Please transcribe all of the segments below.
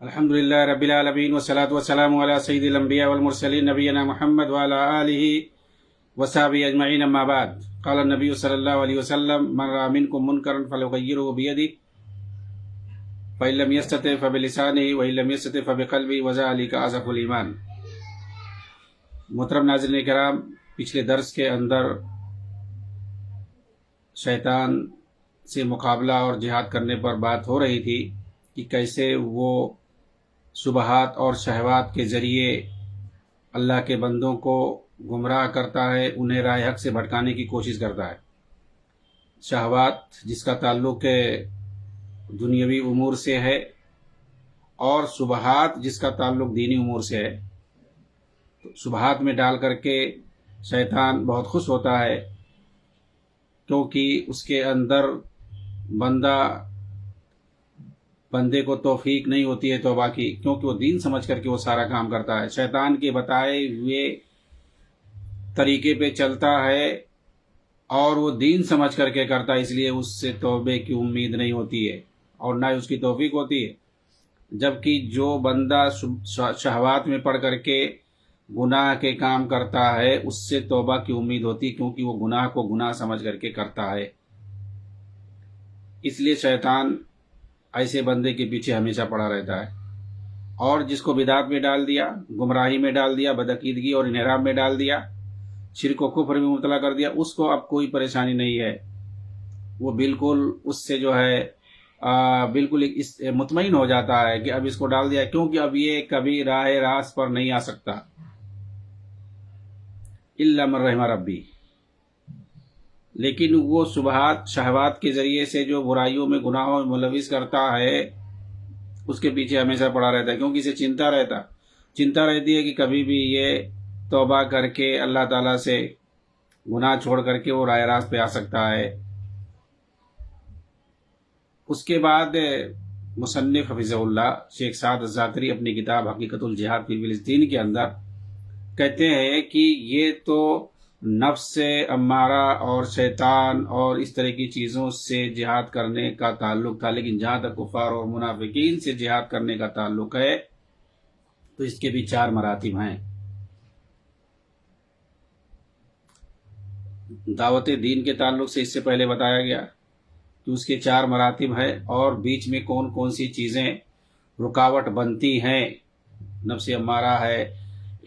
الحمد لله رب العالمين والصلاة والسلام على سيد الأنبياء والمرسلين نبينا محمد وعلى آله وصحبه أجمعين. أما بعد، قال النبي صلى الله عليه وسلم: من رأى منكم منكرا فليغيره بيده فإن لم يستطع فبلسانه وإن لم يستطع فبقلبه وذلك أضعف الإيمان. محترم ناظرین کرام، پچھلے درس کے اندر شیطان سے مقابلہ اور جہاد کرنے پر بات ہو رہی تھی کہ کیسے وہ شبہات اور شہوات کے ذریعے اللہ کے بندوں کو گمراہ کرتا ہے، انہیں راہ حق سے بھٹکانے کی کوشش کرتا ہے. شہوات جس کا تعلق دنیاوی امور سے ہے اور شبہات جس کا تعلق دینی امور سے ہے. شبہات میں ڈال کر کے شیطان بہت خوش ہوتا ہے، کیونکہ اس کے اندر بندے کو توفیق نہیں ہوتی ہے توبہ کی، کیونکہ وہ دین سمجھ کر کے وہ سارا کام کرتا ہے، شیطان کے بتائے ہوئے طریقے پہ چلتا ہے اور وہ دین سمجھ کر کے کرتا ہے، اس لیے اس سے توبے کی امید نہیں ہوتی ہے اور نہ ہی اس کی توفیق ہوتی ہے. جبکہ جو بندہ شہوات میں پڑ کر کے گناہ کے کام کرتا ہے اس سے توبہ کی امید ہوتی، کیونکہ وہ گناہ کو گناہ سمجھ کر کے کرتا ہے. اس لیے شیطان ایسے بندے کے پیچھے ہمیشہ پڑا رہتا ہے، اور جس کو بدعت میں ڈال دیا، گمراہی میں ڈال دیا، بدعقیدگی اور انحراف میں ڈال دیا، شرک و کفر میں مبتلا کر دیا، اس کو اب کوئی پریشانی نہیں ہے. وہ بالکل اس سے جو ہے بالکل مطمئن ہو جاتا ہے کہ اب اس کو ڈال دیا، کیونکہ اب یہ کبھی راہ راست پر نہیں آ سکتا الا من رحم ربی. لیکن وہ شہوات کے ذریعے سے جو برائیوں میں گناہوں میں ملوث کرتا ہے اس کے پیچھے ہمیشہ پڑا رہتا ہے، کیونکہ اسے چنتا رہتی ہے کہ کبھی بھی یہ توبہ کر کے اللہ تعالیٰ سے گناہ چھوڑ کر کے وہ راہ راست پہ آ سکتا ہے. اس کے بعد مصنف حفظہ اللہ شیخ سعد الزاکری اپنی کتاب حقیقت الجہاد فی فلسطین کے اندر کہتے ہیں کہ یہ تو نفس امارہ اور شیطان اور اس طرح کی چیزوں سے جہاد کرنے کا تعلق تھا، لیکن جہاں تک کفار اور منافقین سے جہاد کرنے کا تعلق ہے تو اس کے بھی 4 مراتب ہیں. دعوت دین کے تعلق سے اس سے پہلے بتایا گیا کہ اس کے 4 مراتب ہیں، اور بیچ میں کون کون سی چیزیں رکاوٹ بنتی ہیں. نفس امارہ ہے،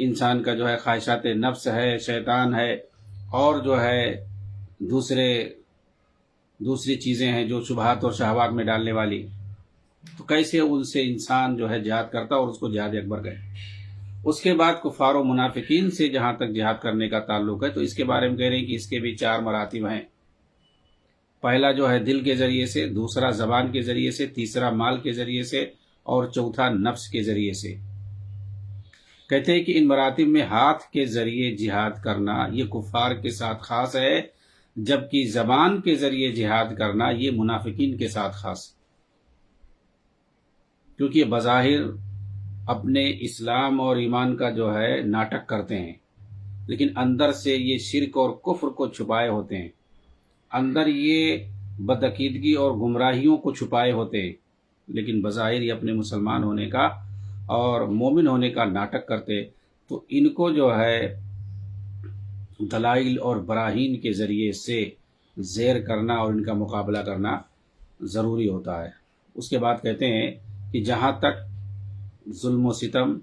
انسان کا جو ہے خواہشات نفس ہے، شیطان ہے، اور جو ہے دوسری چیزیں ہیں جو شبہات اور شہوات میں ڈالنے والی. تو کیسے ان سے انسان جو ہے جہاد کرتا اور اس کو جہاد اکبر کہے. اس کے بعد کفار و منافقین سے جہاں تک جہاد کرنے کا تعلق ہے تو اس کے بارے میں کہہ رہے ہیں کہ اس کے بھی 4 مراتب ہیں. پہلا جو ہے دل کے ذریعے سے، دوسرا زبان کے ذریعے سے، تیسرا مال کے ذریعے سے، اور چوتھا نفس کے ذریعے سے. کہتے ہیں کہ ان مراتب میں ہاتھ کے ذریعے جہاد کرنا یہ کفار کے ساتھ خاص ہے، جبکہ زبان کے ذریعے جہاد کرنا یہ منافقین کے ساتھ خاص ہے، کیونکہ یہ بظاہر اپنے اسلام اور ایمان کا جو ہے ناٹک کرتے ہیں، لیکن اندر سے یہ شرک اور کفر کو چھپائے ہوتے ہیں، اندر یہ بدعقیدگی اور گمراہیوں کو چھپائے ہوتے ہیں، لیکن بظاہر یہ اپنے مسلمان ہونے کا اور مومن ہونے کا ناٹک کرتے. تو ان کو جو ہے دلائل اور براہین کے ذریعے سے زیر کرنا اور ان کا مقابلہ کرنا ضروری ہوتا ہے. اس کے بعد کہتے ہیں کہ جہاں تک ظلم و ستم،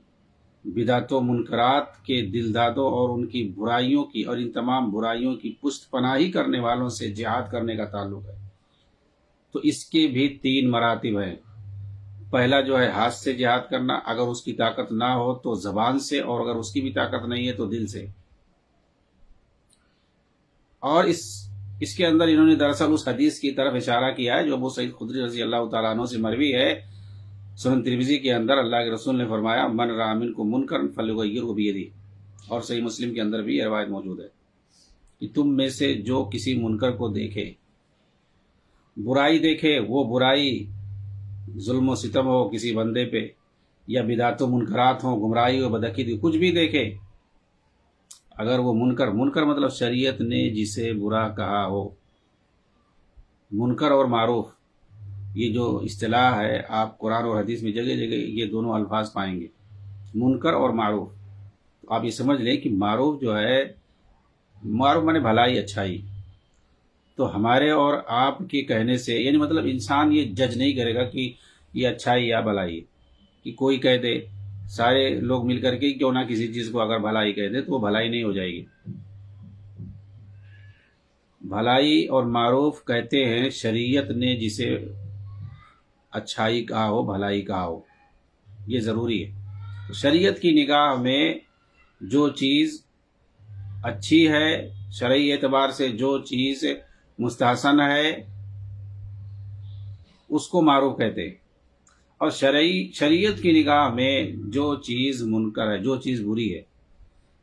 بدعت و منکرات کے دلدادوں اور ان کی برائیوں کی اور ان تمام برائیوں کی پشت پناہی کرنے والوں سے جہاد کرنے کا تعلق ہے تو اس کے بھی 3 مراتب ہیں. پہلا جو ہے ہاتھ سے جہاد کرنا، اگر اس کی طاقت نہ ہو تو زبان سے، اور اگر اس کی بھی طاقت نہیں ہے تو دل سے. اور اس کے اندر انہوں نے دراصل اس حدیث کی طرف اشارہ کیا ہے جو ابو سعید خدری رضی اللہ تعالیٰ عنہ سے مروی ہے. سنن ترمذی کے اندر اللہ کے رسول نے فرمایا: من رأى منکم منکرا فلیغیرہ بیدہ. اور صحیح مسلم کے اندر بھی یہ روایت موجود ہے کہ تم میں سے جو کسی منکر کو دیکھے، برائی دیکھے، وہ برائی ظلم و ستم ہو کسی بندے پہ، یا بدعت و منکرات ہوں، گمراہی ہو، بدعقیدگی، کچھ بھی دیکھے، اگر وہ منکر مطلب شریعت نے جسے برا کہا ہو، منکر اور معروف، یہ جو اصطلاح ہے آپ قرآن اور حدیث میں جگہ جگہ یہ دونوں الفاظ پائیں گے، منکر اور معروف۔ تو آپ یہ سمجھ لیں کہ معروف جو ہے، معروف مانے بھلائی، اچھائی۔ تو ہمارے اور آپ کے کہنے سے، یعنی مطلب انسان یہ جج نہیں کرے گا کہ یہ اچھائی یا بھلائی ہے، کہ کوئی کہہ دے، سارے لوگ مل کر کے کیوں نہ کسی چیز کو اگر بھلائی کہہ دے تو وہ بھلائی نہیں ہو جائے گی۔ بھلائی اور معروف کہتے ہیں شریعت نے جسے اچھائی کہا ہو، بھلائی کہا ہو، یہ ضروری ہے۔ تو شریعت کی نگاہ میں جو چیز اچھی ہے، شرعی اعتبار سے جو چیز مستحسن ہے، اس کو معروف کہتے ہیں، اور شریعت کی نگاہ میں جو چیز منکر ہے، جو چیز بری ہے،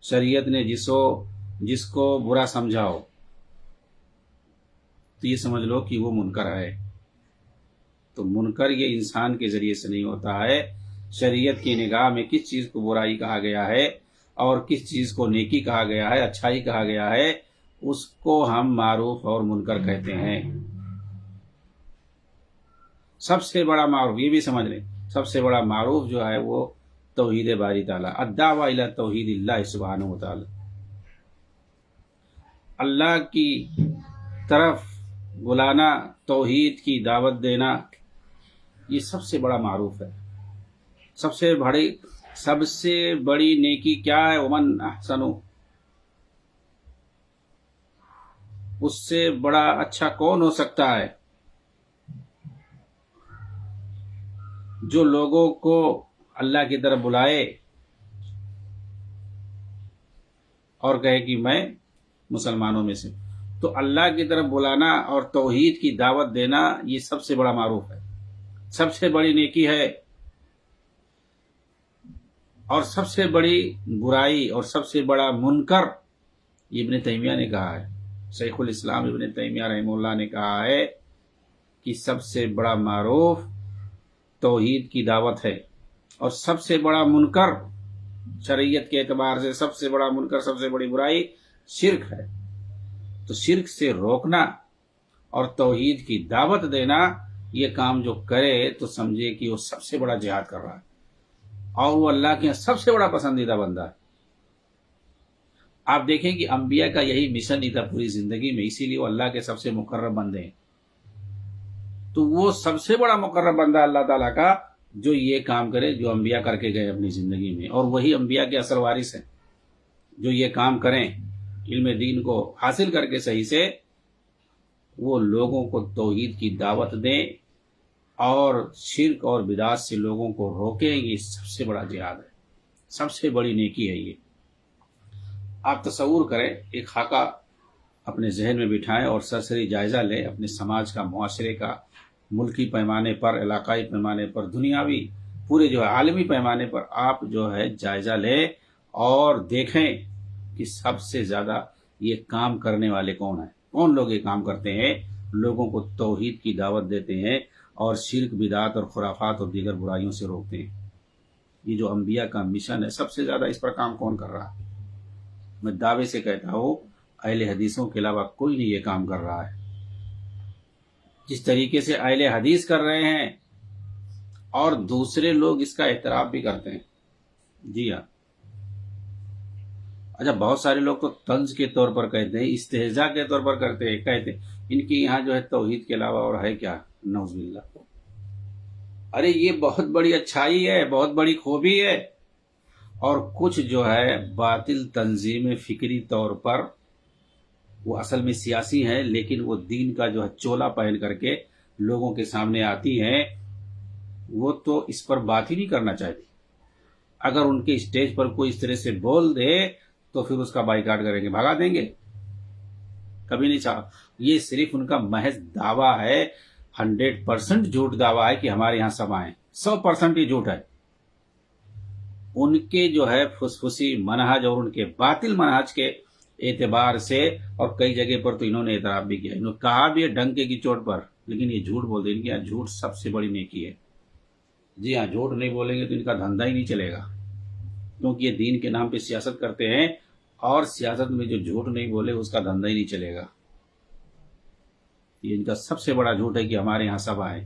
شریعت نے جس کو برا سمجھا ہو، تو یہ سمجھ لو کہ وہ منکر ہے۔ تو منکر یہ انسان کے ذریعے سے نہیں ہوتا ہے، شریعت کی نگاہ میں کس چیز کو برائی کہا گیا ہے اور کس چیز کو نیکی کہا گیا ہے، اچھائی کہا گیا ہے، اس کو ہم معروف اور منکر کہتے ہیں۔ سب سے بڑا معروف، یہ بھی سمجھ لیں، سب سے بڑا معروف جو ہے وہ توحید باری تعالیٰ، الدعوۃ الی توحید اللہ سبحانہ و تعالی، اللہ کی طرف بلانا، توحید کی دعوت دینا، یہ سب سے بڑا معروف ہے۔ سب سے بڑی نیکی کیا ہے؟ ومن احسن، اس سے بڑا اچھا کون ہو سکتا ہے جو لوگوں کو اللہ کی طرف بلائے اور کہے کہ میں مسلمانوں میں سے۔ تو اللہ کی طرف بلانا اور توحید کی دعوت دینا یہ سب سے بڑا معروف ہے، سب سے بڑی نیکی ہے، اور سب سے بڑی برائی اور سب سے بڑا منکر، یہ ابن تیمیہ نے کہا ہے، شیخ الاسلام ابن تیمیہ رحمہ اللہ نے کہا ہے کہ سب سے بڑا معروف توحید کی دعوت ہے، اور سب سے بڑا منکر شریعت کے اعتبار سے سب سے بڑا منکر، سب سے بڑی برائی شرک ہے۔ تو شرک سے روکنا اور توحید کی دعوت دینا، یہ کام جو کرے تو سمجھے کہ وہ سب سے بڑا جہاد کر رہا ہے، اور وہ اللہ کے سب سے بڑا پسندیدہ بندہ ہے۔ آپ دیکھیں کہ انبیاء کا یہی مشن ہی تھا پوری زندگی میں، اسی لیے وہ اللہ کے سب سے مقرب بندے ہیں۔ تو وہ سب سے بڑا مقرب بندہ اللہ تعالیٰ کا جو یہ کام کرے جو انبیاء کر کے گئے اپنی زندگی میں، اور وہی انبیاء کے اثر وارث ہیں جو یہ کام کریں، علم دین کو حاصل کر کے صحیح سے وہ لوگوں کو توحید کی دعوت دیں اور شرک اور بدعت سے لوگوں کو روکیں، یہ سب سے بڑا جہاد ہے، سب سے بڑی نیکی ہے۔ یہ آپ تصور کریں، ایک خاکہ اپنے ذہن میں بٹھائیں اور سرسری جائزہ لیں اپنے سماج کا، معاشرے کا، ملکی پیمانے پر، علاقائی پیمانے پر، دنیاوی، پورے جو ہے عالمی پیمانے پر آپ جو ہے جائزہ لیں اور دیکھیں کہ سب سے زیادہ یہ کام کرنے والے کون ہیں، کون لوگ یہ کام کرتے ہیں، لوگوں کو توحید کی دعوت دیتے ہیں اور شرک، بدعت اور خرافات اور دیگر برائیوں سے روکتے ہیں۔ یہ جو انبیاء کا مشن ہے، سب سے زیادہ اس پر کام کون کر رہا ہے؟ میں دعوے سے کہتا ہوں اہل حدیثوں کے علاوہ کوئی نہیں یہ کام کر رہا ہے۔ جس طریقے سے اہل حدیث کر رہے ہیں اور دوسرے لوگ اس کا اعتراف بھی کرتے ہیں۔ جی ہاں، اچھا، بہت سارے لوگ تو طنز کے طور پر کہتے ہیں، استہزاء کے طور پر کہتے ہیں ان کی یہاں جو ہے توحید کے علاوہ اور ہے کیا؟ نعوذ باللہ۔ ارے یہ بہت بڑی اچھائی ہے، بہت بڑی خوبی ہے، اور کچھ جو ہے باطل تنظیمیں فکری طور پر وہ اصل میں سیاسی ہیں، لیکن وہ دین کا جو ہے چولا پہن کر کے لوگوں کے سامنے آتی ہیں، وہ تو اس پر بات ہی نہیں کرنا چاہتی۔ اگر ان کے اسٹیج پر کوئی اس طرح سے بول دے تو پھر اس کا بائیکاٹ کریں گے، بھگا دیں گے، کبھی نہیں چاہا۔ یہ صرف ان کا محض دعویٰ ہے، 100% جھوٹ دعویٰ ہے کہ ہمارے یہاں سب آئیں، 100% یہ جھوٹ ہے۔ ان کے جو ہے فسفسی منہج اور ان کے باطل منہج کے اعتبار سے، اور کئی جگہ پر تو انہوں نے اعتراف بھی کیا، انہوں نے کہا بھی ہے ڈنکے کی چوٹ پر، لیکن یہ جھوٹ بول دیں، ان کے یہاں جھوٹ سب سے بڑی نیکی ہے۔ جی ہاں، جھوٹ نہیں بولیں گے تو ان کا دھندا ہی نہیں چلے گا، کیونکہ یہ دین کے نام پہ سیاست کرتے ہیں، اور سیاست میں جو جھوٹ نہیں بولے اس کا دھندا ہی نہیں چلے گا۔ یہ ان کا سب سے بڑا جھوٹ ہے کہ ہمارے یہاں سب آئے۔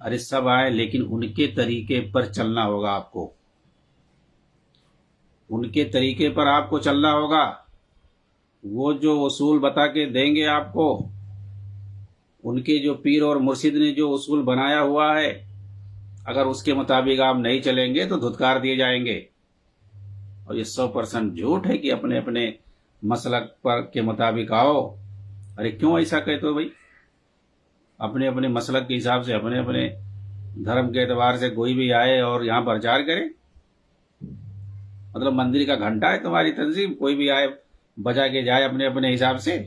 ارے سب آئے لیکن ان کے طریقے پر چلنا ہوگا آپ کو، ان کے طریقے پر آپ کو چلنا ہوگا۔ وہ جو اصول بتا کے دیں گے آپ کو، ان کے جو پیر اور مرشد نے جو اصول بنایا ہوا ہے، اگر اس کے مطابق آپ نہیں چلیں گے تو دھتکار دیے جائیں گے۔ اور یہ 100% جھوٹ ہے کہ اپنے اپنے مسلک پر کے مطابق آؤ۔ ارے کیوں ایسا کہتے ہو بھائی؟ اپنے اپنے مسلک کے حساب سے، اپنے اپنے دھرم کے اعتبار سے کوئی بھی آئے اور یہاں پرچار کرے؟ مطلب مندر کا گھنٹا ہے تمہاری تنظیم، کوئی بھی آئے بجا کے جائے اپنے اپنے حساب سے؟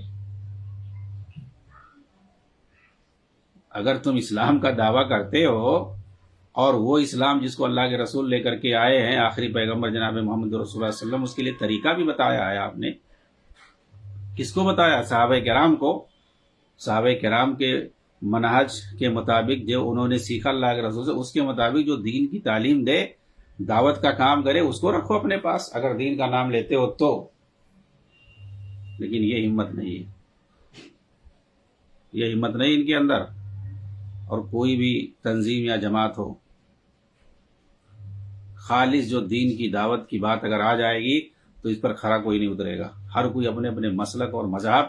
اگر تم اسلام کا دعویٰ کرتے ہو، اور وہ اسلام جس کو اللہ کے رسول لے کر کے آئے ہیں، آخری پیغمبر جناب محمد رسول اللہ صلی اللہ علیہ وسلم، اس کے لیے طریقہ بھی بتایا ہے آپ نے۔ کس کو بتایا؟ صحابہ کرام کو۔ صحابہ کرام کے منہج کے مطابق جو انہوں نے سیکھا اللہ کے رسول سے، اس کے مطابق جو دین کی تعلیم دے، دعوت کا کام کرے، اس کو رکھو اپنے پاس اگر دین کا نام لیتے ہو تو۔ لیکن یہ ہمت نہیں ہے، یہ ہمت نہیں ان کے اندر۔ اور کوئی بھی تنظیم یا جماعت ہو، خالص جو دین کی دعوت کی بات اگر آ جائے گی تو اس پر کھرا کوئی نہیں اترے گا۔ ہر کوئی اپنے اپنے مسلک اور مذہب،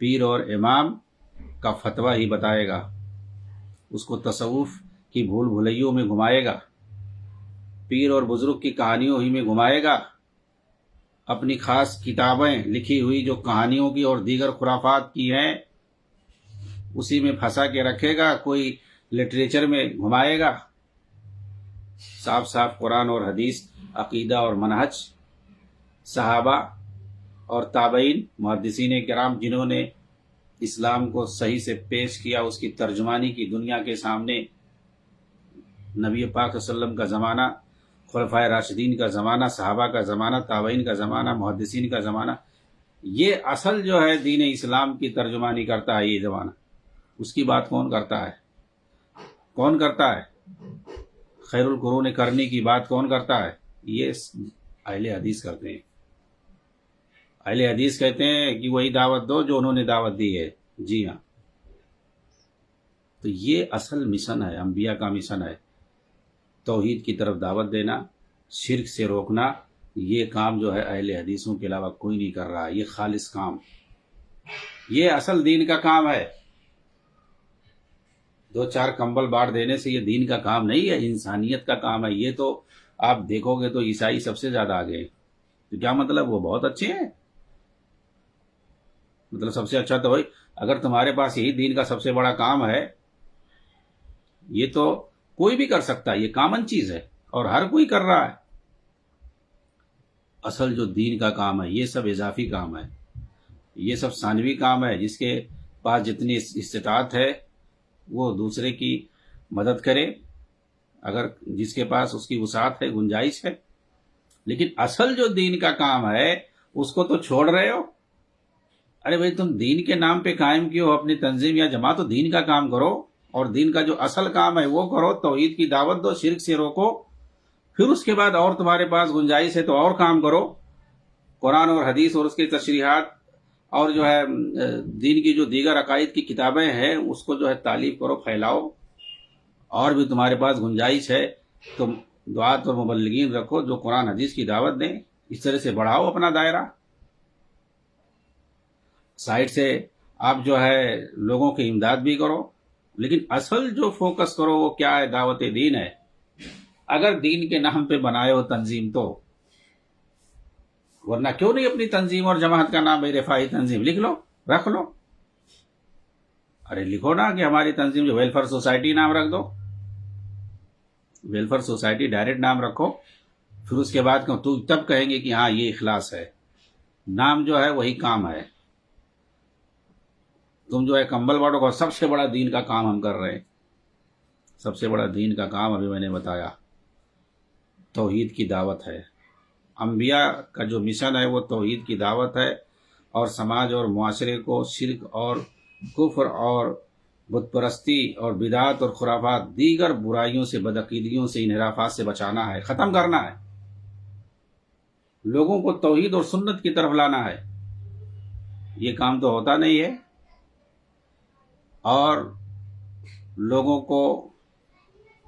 پیر اور امام کا فتویٰ ہی بتائے گا، اس کو تصوف کی بھول بھلیوں میں گھمائے گا، پیر اور بزرگ کی کہانیوں ہی میں گھمائے گا، اپنی خاص کتابیں لکھی ہوئی جو کہانیوں کی اور دیگر خرافات کی ہیں اسی میں پھنسا کے رکھے گا، کوئی لٹریچر میں گھمائے گا۔ صاف صاف قرآن اور حدیث، عقیدہ اور منہج، صحابہ اور تابعین، محدثین کرام جنہوں نے اسلام کو صحیح سے پیش کیا، اس کی ترجمانی کی دنیا کے سامنے، نبی پاک صلی اللہ علیہ وسلم کا زمانہ، خلفائے راشدین کا زمانہ، صحابہ کا زمانہ، تابعین کا زمانہ، محدثین کا زمانہ، یہ اصل جو ہے دین اسلام کی ترجمانی کرتا ہے یہ زمانہ۔ اس کی بات کون کرتا ہے؟ کون کرتا ہے؟ خیر القرون کرنی کی بات کون کرتا ہے؟ یہ اہل حدیث کرتے ہیں۔ اہل حدیث کہتے ہیں کہ وہی دعوت دو جو انہوں نے دعوت دی ہے۔ جی ہاں، تو یہ اصل مشن ہے، انبیاء کا مشن ہے، توحید کی طرف دعوت دینا، شرک سے روکنا۔ یہ کام جو ہے اہل حدیثوں کے علاوہ کوئی نہیں کر رہا ہے، یہ خالص کام، یہ اصل دین کا کام ہے۔ دو چار کمبل بانٹ دینے سے یہ دین کا کام نہیں ہے، انسانیت کا کام ہے۔ یہ تو آپ دیکھو گے تو عیسائی سب سے زیادہ آگے ہیں۔ تو کیا مطلب؟ وہ بہت اچھے ہیں، مطلب سب سے اچھا تو بھائی اگر تمہارے پاس یہی دین کا سب سے بڑا کام ہے، یہ تو کوئی بھی کر سکتا ہے، یہ کامن چیز ہے اور ہر کوئی کر رہا ہے۔ اصل جو دین کا کام ہے یہ سب اضافی کام ہے، یہ سب ثانوی کام ہے۔ جس کے پاس جتنی استطاعت ہے وہ دوسرے کی مدد کرے، اگر جس کے پاس اس کی وسعت ہے، گنجائش ہے۔ لیکن اصل جو دین کا کام ہے اس کو تو چھوڑ رہے ہو۔ ارے بھائی تم دین کے نام پہ قائم کیوں ہو اپنی تنظیم یا جماعت؟ تو دین کا کام کرو، اور دین کا جو اصل کام ہے وہ کرو، توحید کی دعوت دو، شرک سے روکو۔ پھر اس کے بعد اور تمہارے پاس گنجائش ہے تو اور کام کرو، قرآن اور حدیث اور اس کے تشریحات اور جو ہے دین کی جو دیگر عقائد کی کتابیں ہیں اس کو جو ہے تعلیف کرو، پھیلاؤ۔ اور بھی تمہارے پاس گنجائش ہے تو دعات اور مبلغین رکھو جو قرآن حدیث کی دعوت دیں، اس طرح سے بڑھاؤ اپنا دائرہ۔ سائڈ سے آپ جو ہے لوگوں کی امداد بھی کرو، لیکن اصل جو فوکس کرو وہ کیا ہے؟ دعوت دین ہے۔ اگر دین کے نام پہ بنائے ہو تنظیم تو، ورنہ کیوں نہیں اپنی تنظیم اور جماعت کا نام رفاہی تنظیم لکھ لو، رکھ لو۔ ارے لکھو نا کہ ہماری تنظیم جو ویلفیئر سوسائٹی نام رکھ دو، ویلفیئر سوسائٹی ڈائریکٹ نام رکھو۔ پھر اس کے بعد تو تب کہیں گے کہ ہاں یہ اخلاص ہے۔ نام جو ہے وہی کام ہے۔ تم جو ہے کمبل باٹو کا سب سے بڑا دین کا کام ہم کر رہے ہیں۔ سب سے بڑا دین کا کام ابھی میں نے بتایا، توحید کی دعوت ہے۔ انبیاء کا جو مشن ہے وہ توحید کی دعوت ہے، اور سماج اور معاشرے کو شرک اور کفر اور بت پرستی اور بدعات اور خرافات، دیگر برائیوں سے، بدعقیدگیوں سے، انحرافات سے بچانا ہے، ختم کرنا ہے، لوگوں کو توحید اور سنت کی طرف لانا ہے۔ یہ کام تو ہوتا نہیں ہے، اور لوگوں کو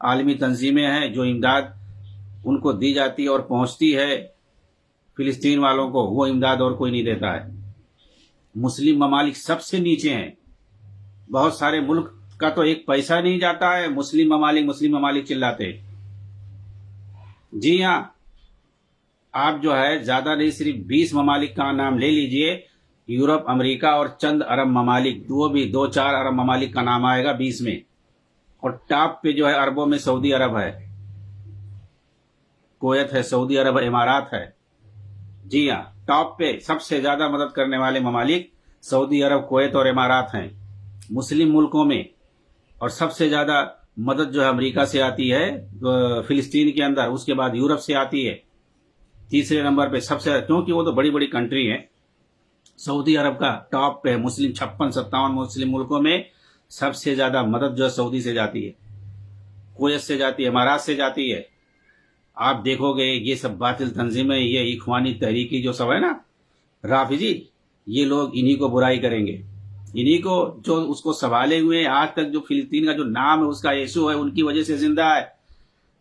عالمی تنظیمیں ہیں جو امداد ان کو دی جاتی ہے اور پہنچتی ہے فلسطین والوں کو، وہ امداد اور کوئی نہیں دیتا ہے۔ مسلم ممالک سب سے نیچے ہیں، بہت سارے ملک کا تو ایک پیسہ نہیں جاتا ہے، مسلم ممالک چلاتے۔ جی ہاں، آپ جو ہے زیادہ نہیں، صرف 20 ممالک کا نام لے لیجئے، یورپ، امریکہ اور چند عرب ممالک، وہ بھی 2-4 عرب ممالک کا نام آئے گا 20 میں، اور ٹاپ پہ جو ہے عربوں میں سعودی عرب ہے، کویت ہے، سعودی عرب ہے، امارات ہے۔ جی ہاں، ٹاپ پہ سب سے زیادہ مدد کرنے والے ممالک سعودی عرب، کویت اور امارات ہیں مسلم ملکوں میں، اور سب سے زیادہ مدد جو ہے امریکہ سے آتی ہے فلسطین کے اندر، اس کے بعد یورپ سے آتی ہے، تیسرے نمبر پہ سب سے، کیونکہ وہ تو بڑی بڑی کنٹری ہیں۔ سعودی عرب کا ٹاپ پہ مسلم 56-57 مسلم ملکوں میں سب سے زیادہ مدد جو ہے سعودی سے جاتی ہے، کویت سے جاتی ہے، امارات سے جاتی ہے۔ آپ دیکھو گے یہ سب باطل تنظیمیں، یہ اخوانی تحریکی جو سب ہے نا، رافضی، یہ لوگ انہی کو برائی کریں گے، انہی کو جو اس کو سنبھالے ہوئے ہیں آج تک، جو فلسطین کا جو نام ہے اس کا یسوع ہے، ان کی وجہ سے زندہ ہے،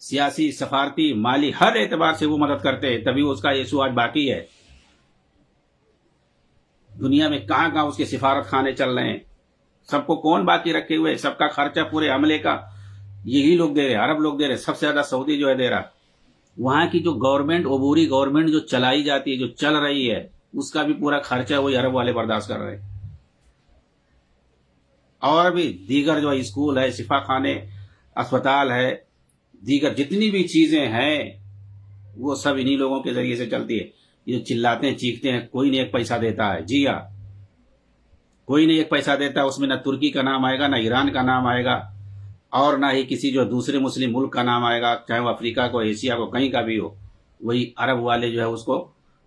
سیاسی، سفارتی، مالی، ہر اعتبار سے وہ مدد کرتے ہیں، تبھی اس کا یسوع آج باقی ہے۔ دنیا میں کہاں کہاں اس کے سفارت خانے چل رہے ہیں، سب کو کون باقی رکھے ہوئے، سب کا خرچہ پورے عملے کا یہی لوگ دے رہے ہیں، عرب لوگ دے رہے ہیں، سب سے زیادہ سعودی جو ہے دے رہا۔ وہاں کی جو گورنمنٹ، عبوری گورنمنٹ جو چلائی جاتی ہے، جو چل رہی ہے، اس کا بھی پورا خرچہ وہی عرب والے برداشت کر رہے ہیں۔ اور بھی دیگر جو اسکول ہے، شفا خانے، اسپتال ہے، دیگر جتنی بھی چیزیں ہیں وہ سب انہی لوگوں کے ذریعے سے چلتی ہے۔ یہ چلاتے ہیں، چیختے ہیں، کوئی نہیں ایک پیسہ دیتا ہے۔ جی ہاں، کوئی نہیں ایک پیسہ دیتا ہے، اس میں نہ ترکی کا نام آئے گا، نہ ایران کا نام آئے گا، اور نہ ہی کسی جو دوسرے مسلم ملک کا نام آئے گا، چاہے وہ افریقہ کو، ایشیا کو، کہیں کا بھی ہو۔ وہی عرب والے جو ہے اس کو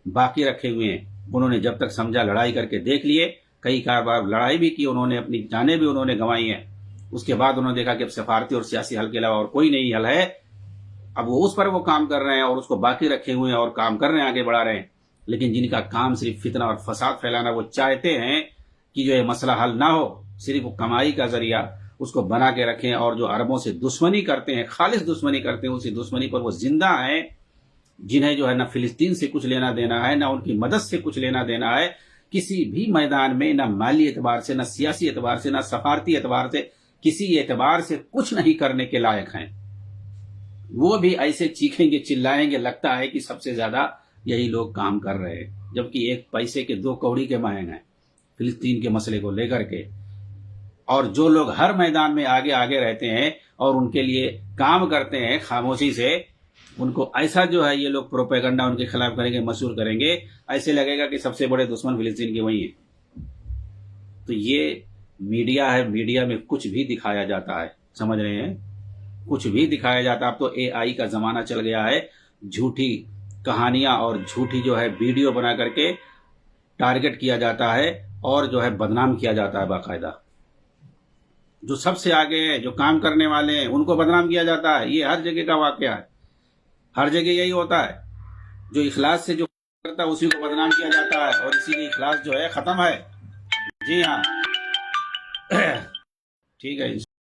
باقی رکھے ہوئے ہیں۔ انہوں نے جب تک سمجھا، لڑائی کر کے دیکھ لیے، کئی بار لڑائی بھی کی انہوں نے، اپنی جانیں بھی انہوں نے گنوائی ہیں، اس کے بعد انہوں نے دیکھا کہ اب سفارتی اور سیاسی حل کے علاوہ اور کوئی نہیں حل ہے، اب وہ اس پر وہ کام کر رہے ہیں اور اس کو باقی رکھے ہوئے ہیں اور کام کر رہے ہیں، آگے بڑھا رہے ہیں۔ لیکن جن کا کام صرف فتنہ اور فساد پھیلانا، وہ چاہتے ہیں کہ جو یہ مسئلہ حل نہ ہو، صرف وہ کمائی کا ذریعہ اس کو بنا کے رکھیں، اور جو عربوں سے دشمنی کرتے ہیں، خالص دشمنی کرتے ہیں، اسی دشمنی پر وہ زندہ ہیں، جنہیں جو ہے نہ فلسطین سے کچھ لینا دینا ہے، نہ ان کی مدد سے کچھ لینا دینا ہے، کسی بھی میدان میں، نہ مالی اعتبار سے، نہ سیاسی اعتبار سے، نہ سفارتی اعتبار سے، کسی اعتبار سے کچھ نہیں کرنے کے لائق ہیں۔ وہ بھی ایسے چیخیں گے، چلائیں گے، لگتا ہے کہ سب سے زیادہ یہی لوگ کام کر رہے ہیں، جبکہ ایک پیسے کے 2 کوڑی کے مہنگ ہیں فلسطین کے مسئلے کو لے کر کے۔ اور جو لوگ ہر میدان میں آگے آگے رہتے ہیں اور ان کے لیے کام کرتے ہیں خاموشی سے، ان کو ایسا جو ہے یہ لوگ پروپیگنڈا ان کے خلاف کریں گے، مشہور کریں گے، ایسے لگے گا کہ سب سے بڑے دشمن فلسطین کے وہی ہیں۔ تو یہ میڈیا ہے، میڈیا میں کچھ بھی دکھایا جاتا ہے، سمجھ رہے ہیں، کچھ بھی دکھایا جاتا ہے۔ اب تو AI کا زمانہ چل گیا ہے، جھوٹی کہانیاں اور جھوٹی جو ہے ویڈیو بنا کر کے ٹارگٹ کیا جاتا ہے اور جو ہے بدنام کیا جاتا ہے باقاعدہ۔ جو سب سے آگے ہیں، جو کام کرنے والے ہیں، ان کو بدنام کیا جاتا ہے۔ یہ ہر جگہ کا واقعہ ہے، ہر جگہ یہی ہوتا ہے، جو اخلاص سے جو کرتا ہے اسی کو بدنام کیا جاتا ہے، اور اسی لیے اخلاص جو ہے ختم ہے۔ جی ہاں، ٹھیک ہے۔